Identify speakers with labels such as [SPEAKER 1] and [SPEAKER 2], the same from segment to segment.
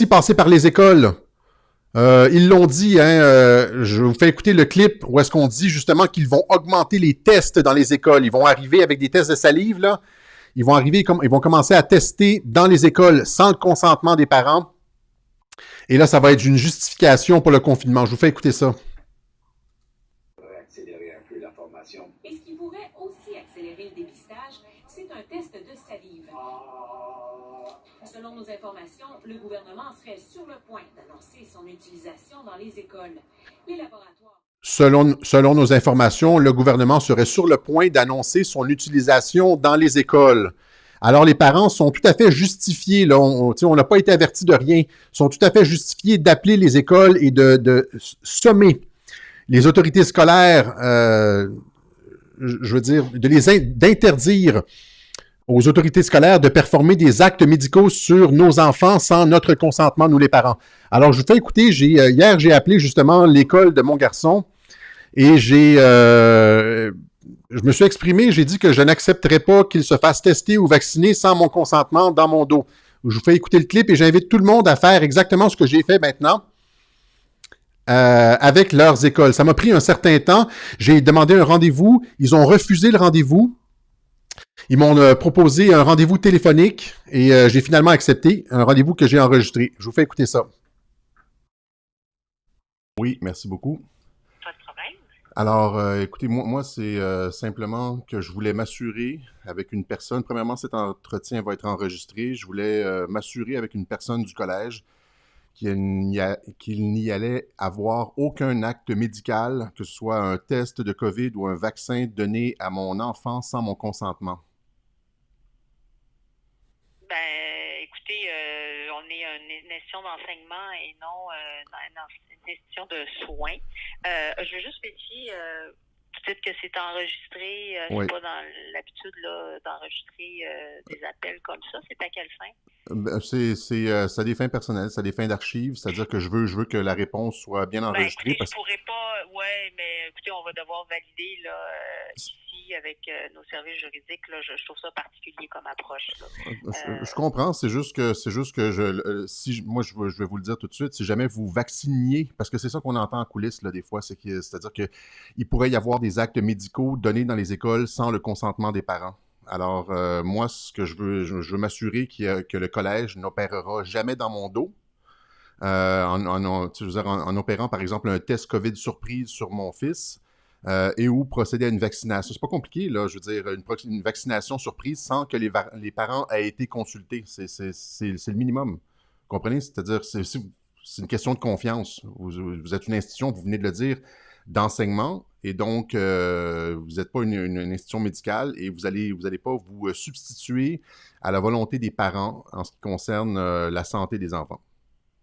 [SPEAKER 1] aussi passer par les écoles. Ils l'ont dit, hein, je vous fais écouter le clip où est-ce qu'on dit justement qu'ils vont augmenter les tests dans les écoles. Ils vont arriver avec des tests de salive, là. Ils vont commencer à tester dans les écoles sans le consentement des parents. Et là, ça va être une justification pour le confinement. Je vous fais écouter ça.
[SPEAKER 2] Accélérer un peu la formation.
[SPEAKER 3] Et ce qui pourrait aussi accélérer le dépistage, c'est un test de salive. Selon nos informations, le gouvernement serait sur le point d'annoncer son utilisation dans les écoles. Les laboratoires...
[SPEAKER 1] Selon nos informations, le gouvernement serait sur le point d'annoncer son utilisation dans les écoles. Alors, les parents sont tout à fait justifiés, là, on n'a pas été avertis de rien, sont tout à fait justifiés d'appeler les écoles et de sommer les autorités scolaires, je veux dire, d'interdire aux autorités scolaires de performer des actes médicaux sur nos enfants sans notre consentement, nous les parents. Alors, je vous fais écouter, hier, j'ai appelé justement l'école de mon garçon et je me suis exprimé, j'ai dit que je n'accepterais pas qu'il se fasse tester ou vacciner sans mon consentement dans mon dos. Je vous fais écouter le clip et j'invite tout le monde à faire exactement ce que j'ai fait maintenant avec leurs écoles. Ça m'a pris un certain temps. J'ai demandé un rendez-vous. Ils ont refusé le rendez-vous. Ils m'ont proposé un rendez-vous téléphonique et j'ai finalement accepté un rendez-vous que j'ai enregistré. Je vous fais écouter ça. Oui, merci beaucoup.
[SPEAKER 4] Pas de problème.
[SPEAKER 1] Alors, écoutez, moi c'est simplement que je voulais m'assurer avec une personne. Premièrement, cet entretien va être enregistré. Je voulais m'assurer avec une personne du collège qu'il n'y allait avoir aucun acte médical, que ce soit un test de COVID ou un vaccin donné à mon enfant sans mon consentement.
[SPEAKER 4] Écoutez, on est une institution d'enseignement et non une institution de soins. Je veux juste vérifier, vous dites que c'est enregistré,
[SPEAKER 1] Oui.
[SPEAKER 4] c'est pas dans l'habitude là, d'enregistrer des appels comme ça. C'est à quelle fin?
[SPEAKER 1] Ça a des fins personnelles, ça a des fins d'archives, c'est-à-dire que je veux que la réponse soit bien enregistrée.
[SPEAKER 4] Écoutez, je pourrais pas, mais écoutez, on va devoir valider là, ici avec nos services juridiques. Là, je trouve ça particulier comme approche. Là.
[SPEAKER 1] Je comprends, c'est juste que moi je vais vous le dire tout de suite, si jamais vous vacciniez, parce que c'est ça qu'on entend en coulisses là, des fois, c'est-à-dire qu'il pourrait y avoir des actes médicaux donnés dans les écoles sans le consentement des parents. Alors, moi, ce que je veux m'assurer que le collège n'opérera jamais dans mon dos en opérant, par exemple, un test COVID surprise sur mon fils et ou procéder à une vaccination. C'est pas compliqué, là, je veux dire, une vaccination surprise sans que les parents aient été consultés. C'est le minimum. Vous comprenez? C'est-à-dire, c'est une question de confiance. Vous êtes une institution, vous venez de le dire, d'enseignement, et donc vous n'êtes pas une institution médicale et vous allez pas vous substituer à la volonté des parents en ce qui concerne la santé des enfants.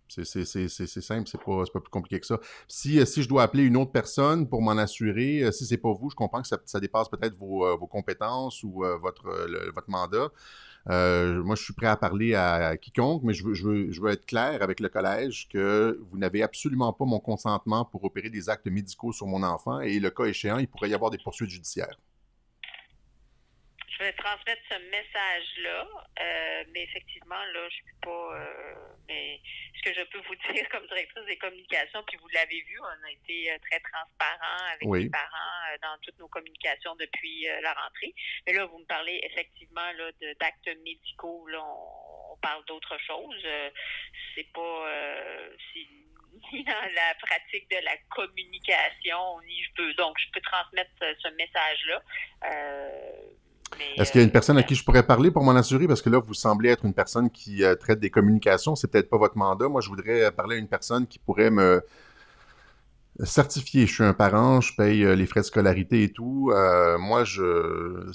[SPEAKER 1] C'est simple, c'est pas plus compliqué que ça. Si je dois appeler une autre personne pour m'en assurer, si c'est pas vous, je comprends que ça dépasse peut-être vos compétences ou votre mandat. Moi, je suis prêt à parler à quiconque, mais je veux être clair avec le collège que vous n'avez absolument pas mon consentement pour opérer des actes médicaux sur mon enfant et le cas échéant, il pourrait y avoir des poursuites judiciaires.
[SPEAKER 4] Je vais transmettre ce message-là, mais effectivement, là, je ne peux pas... mais ce que je peux vous dire comme directrice des communications, puis vous l'avez vu, on a été très transparent avec les parents dans toutes nos communications depuis la rentrée. Mais là, vous me parlez effectivement là, d'actes médicaux, là, on parle d'autre chose. C'est pas... ni dans la pratique de la communication, ni je peux... Donc, je peux transmettre ce message-là.
[SPEAKER 1] Est-ce qu'il y a une personne à qui je pourrais parler pour m'en assurer? Parce que là, vous semblez être une personne qui traite des communications. C'est peut-être pas votre mandat. Moi, je voudrais parler à une personne qui pourrait me certifier. Je suis un parent, je paye les frais de scolarité et tout. Moi, je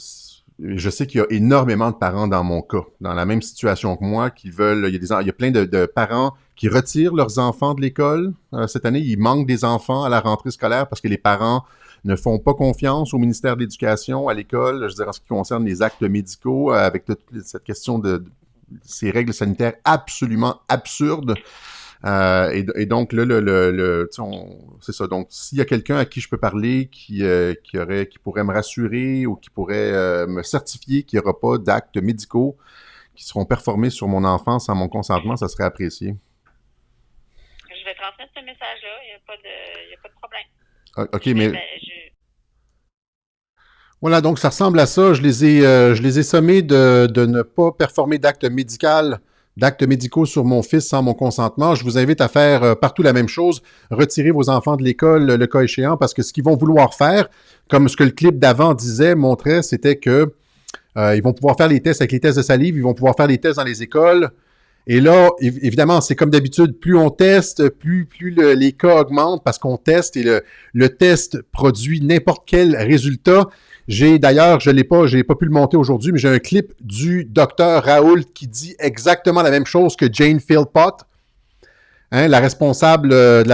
[SPEAKER 1] sais qu'il y a énormément de parents dans mon cas, dans la même situation que moi, qui veulent... Il y a plein de parents qui retirent leurs enfants de l'école. Cette année, il manque des enfants à la rentrée scolaire parce que les parents ne font pas confiance au ministère de l'Éducation, à l'école, je veux dire, en ce qui concerne les actes médicaux, avec toute cette question de ces règles sanitaires absolument absurdes. Et donc, là, c'est ça. Donc, s'il y a quelqu'un à qui je peux parler qui pourrait me rassurer ou qui pourrait me certifier qu'il n'y aura pas d'actes médicaux qui seront performés sur mon enfant sans mon consentement, ça serait apprécié.
[SPEAKER 4] transmettre ce message-là. Il n'y a pas de problème.
[SPEAKER 1] OK, mais... Voilà, donc ça ressemble à ça. Je les ai sommés de ne pas performer d'actes médicaux sur mon fils sans mon consentement. Je vous invite à faire partout la même chose. Retirez vos enfants de l'école le cas échéant parce que ce qu'ils vont vouloir faire, comme ce que le clip d'avant montrait, c'était que ils vont pouvoir faire les tests avec les tests de salive, ils vont pouvoir faire les tests dans les écoles. Et là, évidemment, c'est comme d'habitude, plus on teste, plus les cas augmentent parce qu'on teste et le test produit n'importe quel résultat. D'ailleurs, j'ai pas pu le monter aujourd'hui, mais j'ai un clip du docteur Raoult qui dit exactement la même chose que Jane Philpott, hein, la responsable de la